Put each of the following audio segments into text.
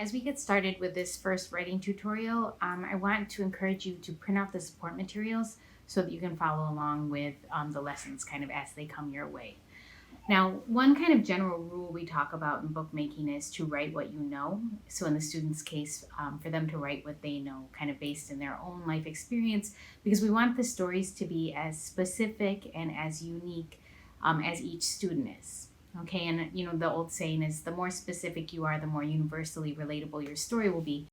As we get started with this first writing tutorial, I want to encourage you to print out the support materials so that you can follow along with the lessons kind of as they come your way. Now, one kind of general rule we talk about in bookmaking is to write what you know. So in the student's case, for them to write what they know, kind of based in their own life experience, because we want the stories to be as specific and as unique as each student is. Okay, and the old saying is the more specific you are, the more universally relatable your story will be.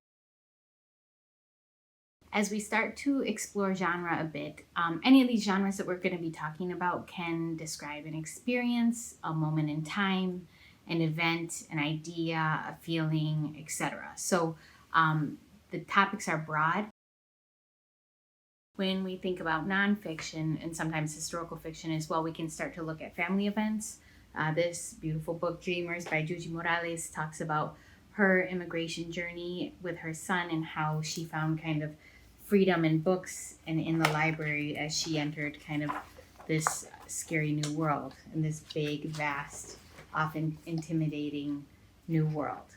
As we start to explore genre a bit, any of these genres that we're going to be talking about can describe an experience, a moment in time, an event, an idea, a feeling, etc. So the topics are broad. When we think about nonfiction and sometimes historical fiction as well, we can start to look at family events. This beautiful book, Dreamers by Juji Morales, talks about her immigration journey with her son and how she found kind of freedom in books and in the library as she entered kind of this scary new world in this big, vast, often intimidating new world.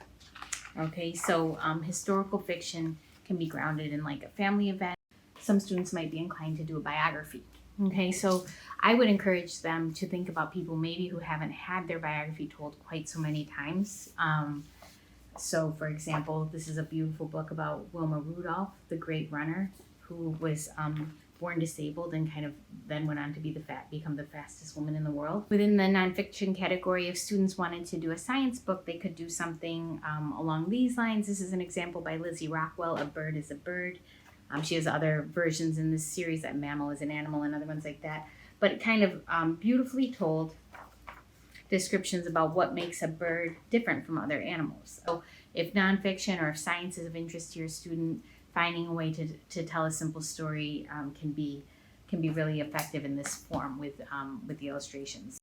Okay, so historical fiction can be grounded in like a family event. Some students might be inclined to do a biography. Okay, so I would encourage them to think about people maybe who haven't had their biography told quite so many times. So, for example, this is a beautiful book about Wilma Rudolph, the great runner, who was born disabled and kind of then went on to become the fastest woman in the world. Within the nonfiction category, if students wanted to do a science book, they could do something along these lines. This is an example by Lizzie Rockwell, A Bird is a Bird. She has other versions in this series, that Mammal is an Animal and other ones like that. But kind of beautifully told descriptions about what makes a bird different from other animals. So if nonfiction or if science is of interest to your student, finding a way to tell a simple story can be really effective in this form with the illustrations.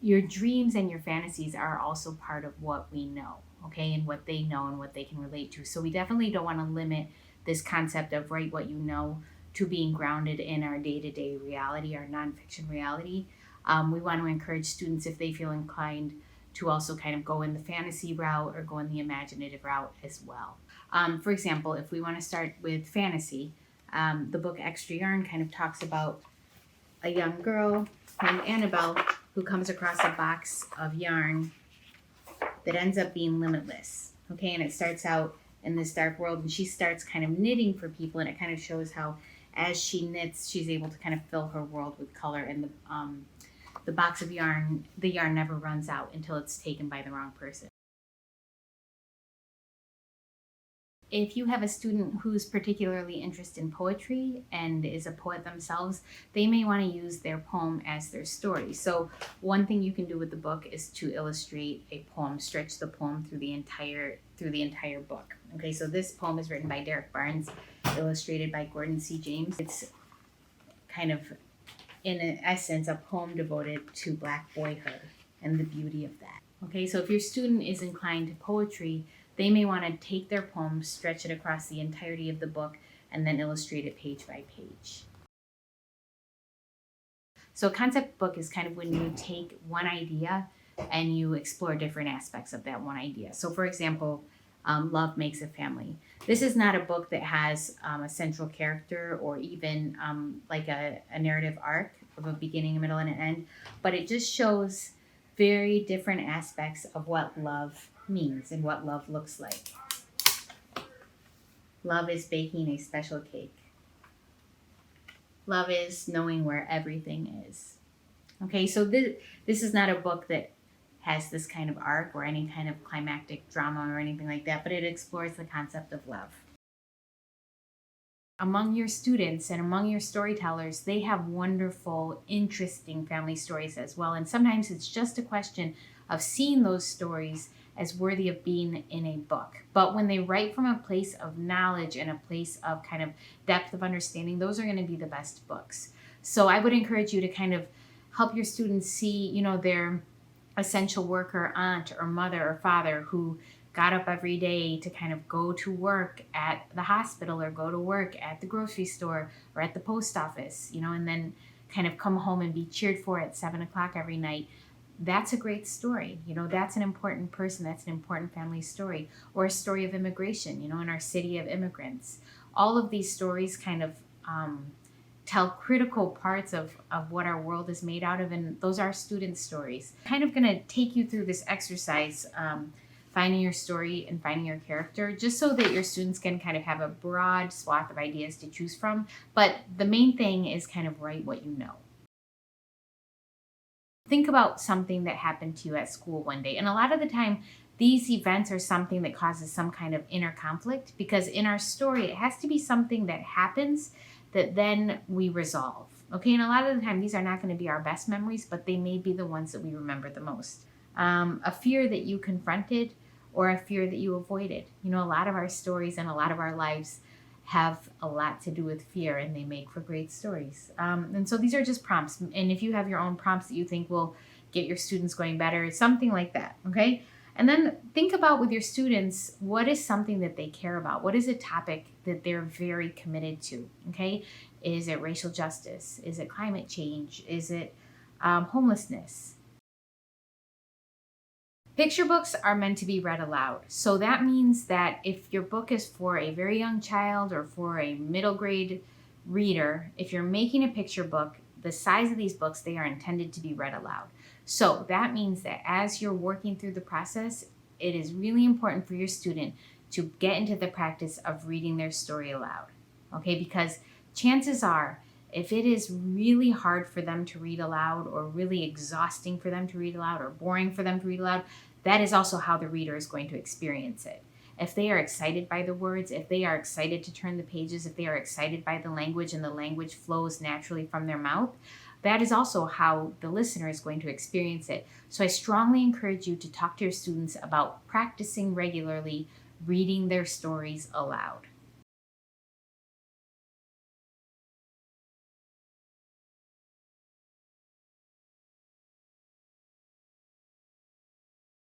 Your dreams and your fantasies are also part of what we know, okay, and what they know and what they can relate to. So we definitely don't want to limit this concept of write what you know to being grounded in our day-to-day reality, our nonfiction reality. We want to encourage students, if they feel inclined, to also kind of go in the fantasy route or go in the imaginative route as well. For example, if we want to start with fantasy, the book Extra Yarn kind of talks about a young girl named Annabelle who comes across a box of yarn that ends up being limitless. Okay, and it starts out in this dark world, and she starts kind of knitting for people, and it kind of shows how as she knits, she's able to kind of fill her world with color, and the box of yarn, the yarn never runs out until it's taken by the wrong person. If you have a student who's particularly interested in poetry and is a poet themselves, they may want to use their poem as their story. So one thing you can do with the book is to illustrate a poem, stretch the poem through the entire book. Okay, so this poem is written by Derek Barnes, illustrated by Gordon C. James. It's kind of, in essence, a poem devoted to Black boyhood and the beauty of that. Okay, so if your student is inclined to poetry, they may want to take their poem, stretch it across the entirety of the book, and then illustrate it page by page. So a concept book is kind of when you take one idea and you explore different aspects of that one idea. So for example, Love Makes a Family. This is not a book that has a central character or even like a narrative arc of a beginning, a middle, and an end, but it just shows very different aspects of what love means and what love looks like. Love is baking a special cake. Love is knowing where everything is. Okay, so this is not a book that has this kind of arc or any kind of climactic drama or anything like that, but it explores the concept of love. Among your students and among your storytellers, they have wonderful, interesting family stories as well. And sometimes it's just a question of seeing those stories as worthy of being in a book. But when they write from a place of knowledge and a place of kind of depth of understanding, those are going to be the best books. So I would encourage you to kind of help your students see, their essential worker, aunt or mother or father who got up every day to kind of go to work at the hospital or go to work at the grocery store or at the post office, and then kind of come home and be cheered for at 7 o'clock every night. that's a great story. That's an important person. That's an important family story. Or a story of immigration, in our city of immigrants. All of these stories kind of tell critical parts of what our world is made out of, and those are student stories. Kind of going to take you through this exercise, finding your story and finding your character, just so that your students can kind of have a broad swath of ideas to choose from. But the main thing is kind of write what you know. Think about something that happened to you at school one day. And a lot of the time, these events are something that causes some kind of inner conflict, because in our story, it has to be something that happens that then we resolve. Okay, and a lot of the time, these are not going to be our best memories, but they may be the ones that we remember the most. A fear that you confronted, or a fear that you avoided. A lot of our stories and a lot of our lives have a lot to do with fear, and they make for great stories. And so these are just prompts. And if you have your own prompts that you think will get your students going better, something like that, okay? And then think about with your students, what is something that they care about? What is a topic that they're very committed to, okay? Is it racial justice? Is it climate change? Is it homelessness? Picture books are meant to be read aloud. So that means that if your book is for a very young child or for a middle grade reader, if you're making a picture book, the size of these books, they are intended to be read aloud. So that means that as you're working through the process, it is really important for your student to get into the practice of reading their story aloud. Okay, because chances are, if it is really hard for them to read aloud, or really exhausting for them to read aloud, or boring for them to read aloud, that is also how the reader is going to experience it. If they are excited by the words, if they are excited to turn the pages, if they are excited by the language and the language flows naturally from their mouth, that is also how the listener is going to experience it. So I strongly encourage you to talk to your students about practicing regularly reading their stories aloud.